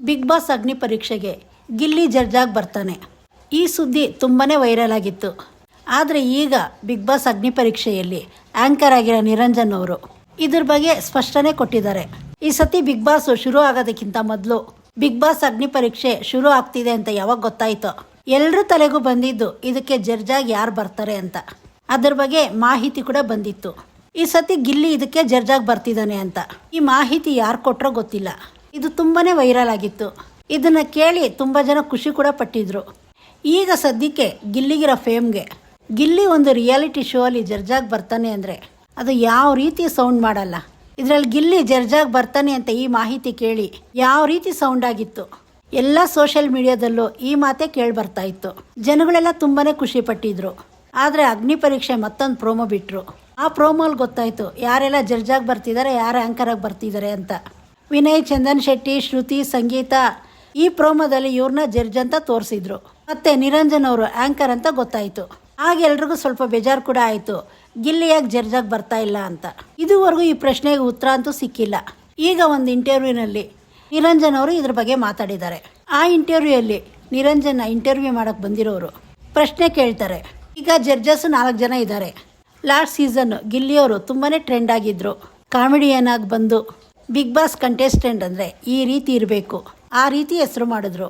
Big boss ಅಗ್ನಿ ಪರೀಕ್ಷೆಗೆ ಗಿಲ್ಲಿ ಜಡ್ಜಾಗಿ ಬರ್ತಾನೆ. ಈ ಸುದ್ದಿ ತುಂಬಾ ವೈರಲ್ ಆಗಿತ್ತು. ಆದರೆ ಈಗ ಬಿಗ್ ಬಾಸ್ ಅಗ್ನಿ ಪರೀಕ್ಷೆಯಲ್ಲಿ ಆ್ಯಂಕರ್ ಆಗಿರೋ ನಿರಂಜನ್ ಅವರು ಇದ್ರ ಬಗ್ಗೆ ಸ್ಪಷ್ಟನೆ ಕೊಟ್ಟಿದ್ದಾರೆ. ಈ ಸತಿ ಬಿಗ್ ಬಾಸ್ ಶುರು ಆಗೋದಕ್ಕಿಂತ ಮೊದಲು ಬಿಗ್ ಬಾಸ್ ಅಗ್ನಿ ಪರೀಕ್ಷೆ ಶುರು ಆಗ್ತಿದೆ ಅಂತ ಯಾವಾಗ ಗೊತ್ತಾಯಿತೋ ಎಲ್ಲರ ತಲೆಗೂ ಬಂದಿದ್ದು ಇದಕ್ಕೆ ಜಡ್ಜಾಗಿ ಯಾರು ಬರ್ತಾರೆ ಅಂತ. ಅದ್ರ ಬಗ್ಗೆ ಮಾಹಿತಿ ಕೂಡ ಬಂದಿತ್ತು. ಈ ಸತಿ ಗಿಲ್ಲಿ ಇದಕ್ಕೆ ಜಡ್ಜಾಗಿ ಬರ್ತಿದ್ದಾನೆ ಅಂತ. ಈ ಮಾಹಿತಿ ಯಾರು ಕೊಟ್ಟರೋ ಗೊತ್ತಿಲ್ಲ. ಇದು ತುಂಬಾ ವೈರಲ್ ಆಗಿತ್ತು. ಇದನ್ನು ಕೇಳಿ ತುಂಬ ಜನ ಖುಷಿ ಕೂಡ ಪಟ್ಟಿದ್ರು. ಈಗ ಸದ್ಯಕ್ಕೆ ಗಿಲ್ಲಿಗಿರೋ ಫೇಮ್ಗೆ ಗಿಲ್ಲಿ ಒಂದು ರಿಯಾಲಿಟಿ ಶೋ ಅಲ್ಲಿ ಜಡ್ಜಾಗಿ ಬರ್ತಾನೆ ಅಂದರೆ ಅದು ಯಾವ ರೀತಿ ಸೌಂಡ್ ಮಾಡಲ್ಲ. ಇದರಲ್ಲಿ ಗಿಲ್ಲಿ ಜಡ್ಜಾಗಿ ಬರ್ತಾನೆ ಅಂತ ಈ ಮಾಹಿತಿ ಕೇಳಿ ಯಾವ ರೀತಿ ಸೌಂಡ್ ಆಗಿತ್ತು. ಎಲ್ಲ ಸೋಷಿಯಲ್ ಮೀಡಿಯಾದಲ್ಲೂ ಈ ಮಾತೇ ಕೇಳಿ ಬರ್ತಾ ಇತ್ತು. ಜನಗಳೆಲ್ಲ ತುಂಬಾ ಖುಷಿ ಪಟ್ಟಿದ್ರು. ಆದರೆ ಅಗ್ನಿ ಪರೀಕ್ಷೆ ಮತ್ತೊಂದು ಪ್ರೋಮೋ ಬಿಟ್ಟರು. ಆ ಪ್ರೋಮೋಲ್ಲಿ ಗೊತ್ತಾಯಿತು ಯಾರೆಲ್ಲ ಜಡ್ಜಾಗಿ ಬರ್ತಿದ್ದಾರೆ, ಯಾರು ಆ್ಯಂಕರಾಗಿ ಬರ್ತಿದ್ದಾರೆ ಅಂತ. ವಿನಯ್, ಚಂದನ್ ಶೆಟ್ಟಿ, ಶ್ರುತಿ, ಸಂಗೀತ ಈ ಪ್ರೋಮೋದಲ್ಲಿ ಇವ್ರನ್ನ ಜಡ್ಜ್ ಅಂತ ತೋರಿಸಿದ್ರು. ಮತ್ತು ನಿರಂಜನ್ ಅವರು ಆ್ಯಂಕರ್ ಅಂತ ಗೊತ್ತಾಯಿತು. ಆಗ ಎಲ್ರಿಗೂ ಸ್ವಲ್ಪ ಬೇಜಾರು ಕೂಡ ಆಯಿತು, ಗಿಲ್ಲಿ ಯಾಕೆ ಜಡ್ಜಾಗಿ ಬರ್ತಾ ಇಲ್ಲ ಅಂತ. ಇದುವರೆಗೂ ಈ ಪ್ರಶ್ನೆಗೆ ಉತ್ತರ ಅಂತೂ ಸಿಕ್ಕಿಲ್ಲ. ಈಗ ಒಂದು ಇಂಟರ್ವ್ಯೂನಲ್ಲಿ ನಿರಂಜನ್ ಅವರು ಇದ್ರ ಬಗ್ಗೆ ಮಾತಾಡಿದ್ದಾರೆ. ಆ ಇಂಟರ್ವ್ಯೂಯಲ್ಲಿ ನಿರಂಜನ್ ಇಂಟರ್ವ್ಯೂ ಮಾಡೋಕ್ಕೆ ಬಂದಿರೋರು ಪ್ರಶ್ನೆ ಕೇಳ್ತಾರೆ. ಈಗ ಜಡ್ಜಸ್ 4 ಜನ ಇದ್ದಾರೆ. ಲಾಸ್ಟ್ ಸೀಸನ್ ಗಿಲ್ಲಿಯವರು ತುಂಬಾ ಟ್ರೆಂಡ್ ಆಗಿದ್ದರು. ಕಾಮಿಡಿಯನ್ ಆಗಿ ಬಂದು ಬಿಗ್ ಬಾಸ್ ಕಂಟೆಸ್ಟೆಂಟ್ ಅಂದರೆ ಈ ರೀತಿ ಇರಬೇಕು, ಆ ರೀತಿ ಹೆಸರು ಮಾಡಿದ್ರು.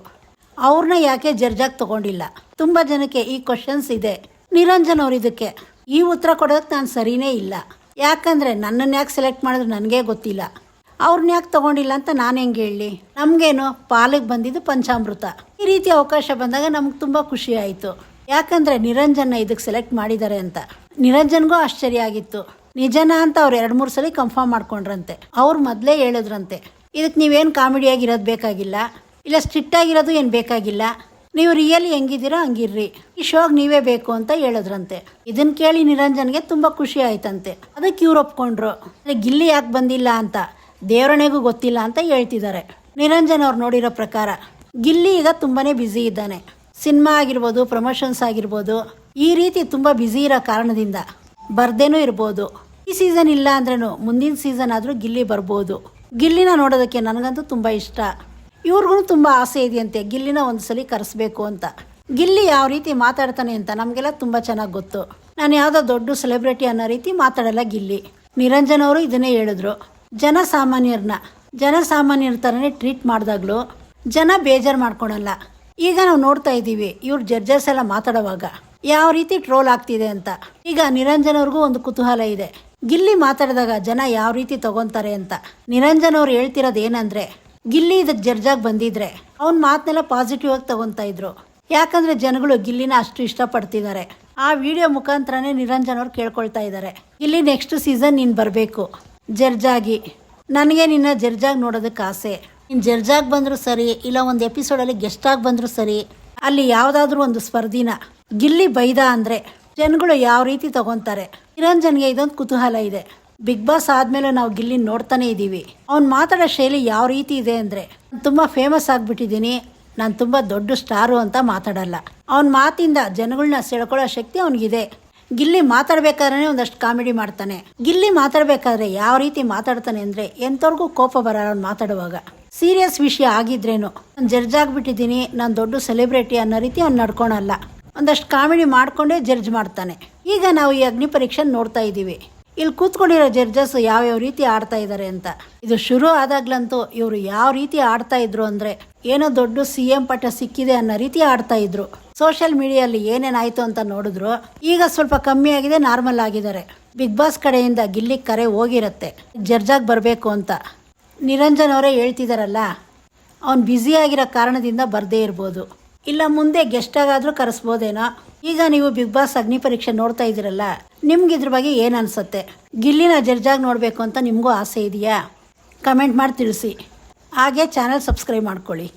ಅವ್ರನ್ನ ಯಾಕೆ ಜಡ್ಜಾಗಿ ತೊಗೊಂಡಿಲ್ಲ? ತುಂಬ ಜನಕ್ಕೆ ಈ ಕ್ವಶನ್ಸ್ ಇದೆ. ನಿರಂಜನ್ ಅವ್ರು ಇದಕ್ಕೆ ಈ ಉತ್ತರ ಕೊಡೋದಕ್ಕೆ ನಾನು ಸರಿಯೇ ಇಲ್ಲ. ಯಾಕಂದರೆ ನನ್ನನ್ನು ಯಾಕೆ ಸೆಲೆಕ್ಟ್ ಮಾಡಿದ್ರು ನನಗೇ ಗೊತ್ತಿಲ್ಲ. ಅವ್ರನ್ನ ಯಾಕೆ ತೊಗೊಂಡಿಲ್ಲ ಅಂತ ನಾನು ಹೆಂಗೆ ಹೇಳಲಿ? ನಮಗೇನು ಪಾಲಿಗೆ ಬಂದಿದ್ದು ಪಂಚಾಮೃತ. ಈ ರೀತಿ ಅವಕಾಶ ಬಂದಾಗ ನಮ್ಗೆ ತುಂಬ ಖುಷಿ ಆಯಿತು. ಯಾಕಂದರೆ ನಿರಂಜನ್ನ ಇದಕ್ಕೆ ಸೆಲೆಕ್ಟ್ ಮಾಡಿದ್ದಾರೆ ಅಂತ. ನಿರಂಜನ್ಗೂ ಆಶ್ಚರ್ಯ ಆಗಿತ್ತು. ನಿಜನಾ ಅಂತ ಅವ್ರು 2-3 ಸಲ ಕನ್ಫರ್ಮ್ ಮಾಡ್ಕೊಂಡ್ರಂತೆ. ಅವ್ರು ಮೊದಲೇ ಹೇಳಿದ್ರಂತೆ, ಇದಕ್ಕೆ ನೀವೇನು ಕಾಮಿಡಿಯಾಗಿರೋದು ಬೇಕಾಗಿಲ್ಲ, ಇಲ್ಲ ಸ್ಟ್ರಿಕ್ಟ್ ಆಗಿರೋದು ಏನು ಬೇಕಾಗಿಲ್ಲ, ನೀವು ರಿಯಲಿ ಹೆಂಗಿದ್ದೀರೋ ಹಂಗಿರ್ರಿ, ಈ ಶೋಗೆ ನೀವೇ ಬೇಕು ಅಂತ ಹೇಳಿದ್ರಂತೆ. ಇದನ್ನು ಕೇಳಿ ನಿರಂಜನ್ಗೆ ತುಂಬ ಖುಷಿ ಆಯ್ತಂತೆ. ಅದಕ್ಕೆ ಇವ್ರು ಒಪ್ಕೊಂಡ್ರು. ಗಿಲ್ಲಿ ಯಾಕೆ ಬಂದಿಲ್ಲ ಅಂತ ದೇವರಣೆಗೂ ಗೊತ್ತಿಲ್ಲ ಅಂತ ಹೇಳ್ತಿದ್ದಾರೆ. ನಿರಂಜನ್ ಅವ್ರು ನೋಡಿರೋ ಪ್ರಕಾರ ಗಿಲ್ಲಿ ಈಗ ತುಂಬಾ ಬ್ಯುಸಿ ಇದ್ದಾನೆ. ಸಿನಿಮಾ ಆಗಿರ್ಬೋದು, ಪ್ರಮೋಷನ್ಸ್ ಆಗಿರ್ಬೋದು, ಈ ರೀತಿ ತುಂಬ ಬ್ಯುಸಿ ಇರೋ ಕಾರಣದಿಂದ ಬರ್ದೇನೂ ಇರ್ಬೋದು. ಈ ಸೀಸನ್ ಇಲ್ಲ ಅಂದ್ರೂ ಮುಂದಿನ ಸೀಸನ್ ಆದರೂ ಗಿಲ್ಲಿ ಬರ್ಬೋದು. ಗಿಲ್ಲಿನ ನೋಡೋದಕ್ಕೆ ನನಗಂತೂ ತುಂಬ ಇಷ್ಟ. ಇವ್ರಿಗೂ ತುಂಬ ಆಸೆ ಇದೆಯಂತೆ ಗಿಲ್ಲಿನ ಒಂದು ಸಲ ಕರೆಸ್ಬೇಕು ಅಂತ. ಗಿಲ್ಲಿ ಯಾವ ರೀತಿ ಮಾತಾಡ್ತಾನೆ ಅಂತ ನಮಗೆಲ್ಲ ತುಂಬ ಚೆನ್ನಾಗಿ ಗೊತ್ತು. ನಾನು ಯಾವುದೋ ದೊಡ್ಡ ಸೆಲೆಬ್ರಿಟಿ ಅನ್ನೋ ರೀತಿ ಮಾತಾಡಲ್ಲ ಗಿಲ್ಲಿ. ನಿರಂಜನ್ ಅವರು ಇದನ್ನೇ ಹೇಳಿದ್ರು. ಜನಸಾಮಾನ್ಯರ ಥರನೇ ಟ್ರೀಟ್ ಮಾಡಿದಾಗಲೂ ಜನ ಬೇಜಾರು ಮಾಡ್ಕೊಳಲ್ಲ. ಈಗ ನಾವು ನೋಡ್ತಾ ಇದ್ದೀವಿ ಇವ್ರು ಜಡ್ಜಸ್ ಎಲ್ಲ ಮಾತಾಡುವಾಗ ಯಾವ ರೀತಿ ಟ್ರೋಲ್ ಆಗ್ತಿದೆ ಅಂತ. ಈಗ ನಿರಂಜನ್ ಅವ್ರಿಗೂ ಒಂದು ಕುತೂಹಲ ಇದೆ, ಗಿಲ್ಲಿ ಮಾತಾಡಿದಾಗ ಜನ ಯಾವ ರೀತಿ ತಗೊತಾರೆ ಅಂತ. ನಿರಂಜನ್ ಅವ್ರು ಹೇಳ್ತಿರೋದು ಏನಂದರೆ, ಗಿಲ್ಲಿ ಇದಕ್ಕೆ ಜಡ್ಜಾಗಿ ಬಂದಿದ್ರೆ ಅವ್ನ ಮಾತನ್ನೆಲ್ಲ ಪಾಸಿಟಿವ್ ಆಗಿ ತಗೊತಾ ಇದ್ರು. ಯಾಕಂದರೆ ಜನಗಳು ಗಿಲ್ಲಿನ ಅಷ್ಟು ಇಷ್ಟಪಡ್ತಿದ್ದಾರೆ. ಆ ವಿಡಿಯೋ ಮುಖಾಂತರನೇ ನಿರಂಜನ್ ಅವ್ರು ಕೇಳ್ಕೊಳ್ತಾ ಇದ್ದಾರೆ, ಗಿಲ್ಲಿ ನೆಕ್ಸ್ಟ್ ಸೀಸನ್ ನೀನು ಬರಬೇಕು ಜಡ್ಜಾಗಿ, ನನಗೆ ನಿನ್ನ ಜಡ್ಜಾಗಿ ನೋಡೋದಕ್ಕೆ ಆಸೆ. ನೀನು ಜಡ್ಜಾಗಿ ಬಂದರೂ ಸರಿ, ಇಲ್ಲ ಒಂದು ಎಪಿಸೋಡಲ್ಲಿ ಗೆಸ್ಟಾಗಿ ಬಂದರೂ ಸರಿ, ಅಲ್ಲಿ ಯಾವುದಾದ್ರೂ ಒಂದು ಸ್ಪರ್ಧಿನ ಗಿಲ್ಲಿ ಬೈದ ಅಂದರೆ ಜನಗಳು ಯಾವ ರೀತಿ ತಗೊತಾರೆ. ನಿರಂಜನ್ಗೆ ಇದೊಂದು ಕುತೂಹಲ ಇದೆ. ಬಿಗ್ ಬಾಸ್ ಆದಮೇಲೆ ನಾವು ಗಿಲ್ಲಿ ನೋಡ್ತಾನೆ ಇದ್ದೀವಿ. ಅವ್ನು ಮಾತಾಡೋ ಶೈಲಿ ಯಾವ ರೀತಿ ಇದೆ ಅಂದರೆ, ತುಂಬ ಫೇಮಸ್ ಆಗಿಬಿಟ್ಟಿದ್ದೀನಿ, ನಾನು ತುಂಬ ದೊಡ್ಡ ಸ್ಟಾರು ಅಂತ ಮಾತಾಡಲ್ಲ. ಅವನ ಮಾತಿಂದ ಜನಗಳನ್ನ ಸೆಳ್ಕೊಳ್ಳೋ ಶಕ್ತಿ ಅವನಿಗಿದೆ. ಗಿಲ್ಲಿ ಮಾತಾಡಬೇಕಾದ್ರೆ ಒಂದಷ್ಟು ಕಾಮಿಡಿ ಮಾಡ್ತಾನೆ. ಗಿಲ್ಲಿ ಮಾತಾಡಬೇಕಾದ್ರೆ ಯಾವ ರೀತಿ ಮಾತಾಡ್ತಾನೆ ಅಂದರೆ ಎಂಥವ್ರಿಗೂ ಕೋಪ ಬರಲ್ಲ. ಅವ್ನು ಮಾತಾಡುವಾಗ ಸೀರಿಯಸ್ ವಿಷಯ ಆಗಿದ್ರೇನು, ನಾನು ಜಡ್ಜ್ ಆಗಿಬಿಟ್ಟಿದ್ದೀನಿ, ನಾನು ದೊಡ್ಡ ಸೆಲೆಬ್ರಿಟಿ ಅನ್ನೋ ರೀತಿ ಅವ್ನು ನಡ್ಕೊಳಲ್ಲ. ಒಂದಷ್ಟು ಕಾಮಿಡಿ ಮಾಡಿಕೊಂಡೇ ಜಡ್ಜ್ ಮಾಡ್ತಾನೆ. ಈಗ ನಾವು ಈ ಅಗ್ನಿ ಪರೀಕ್ಷೆ ನೋಡ್ತಾ ಇದ್ದೀವಿ. ಇಲ್ಲಿ ಕೂತ್ಕೊಂಡಿರೋ ಜಡ್ಜಸ್ ಯಾವ್ಯಾವ ರೀತಿ ಆಡ್ತಾ ಇದ್ದಾರೆ ಅಂತ. ಇದು ಶುರು ಆದಾಗ್ಲಂತೂ ಇವರು ಯಾವ ರೀತಿ ಆಡ್ತಾ ಇದ್ರು ಅಂದರೆ ಏನೋ ದೊಡ್ಡ CM ಪಟ್ಟ ಸಿಕ್ಕಿದೆ ಅನ್ನೋ ರೀತಿ ಆಡ್ತಾ ಇದ್ರು. ಸೋಷಿಯಲ್ ಮೀಡಿಯಲ್ಲಿ ಏನೇನಾಯಿತು ಅಂತ ನೋಡಿದ್ರು. ಈಗ ಸ್ವಲ್ಪ ಕಮ್ಮಿ ಆಗಿದೆ, ನಾರ್ಮಲ್ ಆಗಿದ್ದಾರೆ. ಬಿಗ್ ಬಾಸ್ ಕಡೆಯಿಂದ ಗಿಲ್ಲಿ ಕರೆ ಹೋಗಿರುತ್ತೆ ಜಡ್ಜಾಗಿ ಬರಬೇಕು ಅಂತ. ನಿರಂಜನ್ ಅವರೇ ಹೇಳ್ತಿದಾರಲ್ಲ, ಅವ್ನು ಬ್ಯುಸಿ ಆಗಿರೋ ಕಾರಣದಿಂದ ಬರದೇ ಇರ್ಬೋದು, ಇಲ್ಲ ಮುಂದೆ ಗೆಸ್ಟಾಗಾದರೂ ಕರೆಸ್ಬೋದೇನೋ. ಈಗ ನೀವು ಬಿಗ್ ಬಾಸ್ ಅಗ್ನಿ ಪರೀಕ್ಷೆ ನೋಡ್ತಾ ಇದ್ದೀರಲ್ಲ, ನಿಮ್ಗೆ ಇದ್ರ ಬಗ್ಗೆ ಏನು ಅನಿಸುತ್ತೆ? ಗಿಲ್ಲಿನ ಜಡ್ಜಾಗಿ ನೋಡಬೇಕು ಅಂತ ನಿಮಗೂ ಆಸೆ ಇದೆಯಾ? ಕಮೆಂಟ್ ಮಾಡಿ ತಿಳಿಸಿ. ಹಾಗೆ ಚಾನಲ್ ಸಬ್ಸ್ಕ್ರೈಬ್ ಮಾಡ್ಕೊಳ್ಳಿ.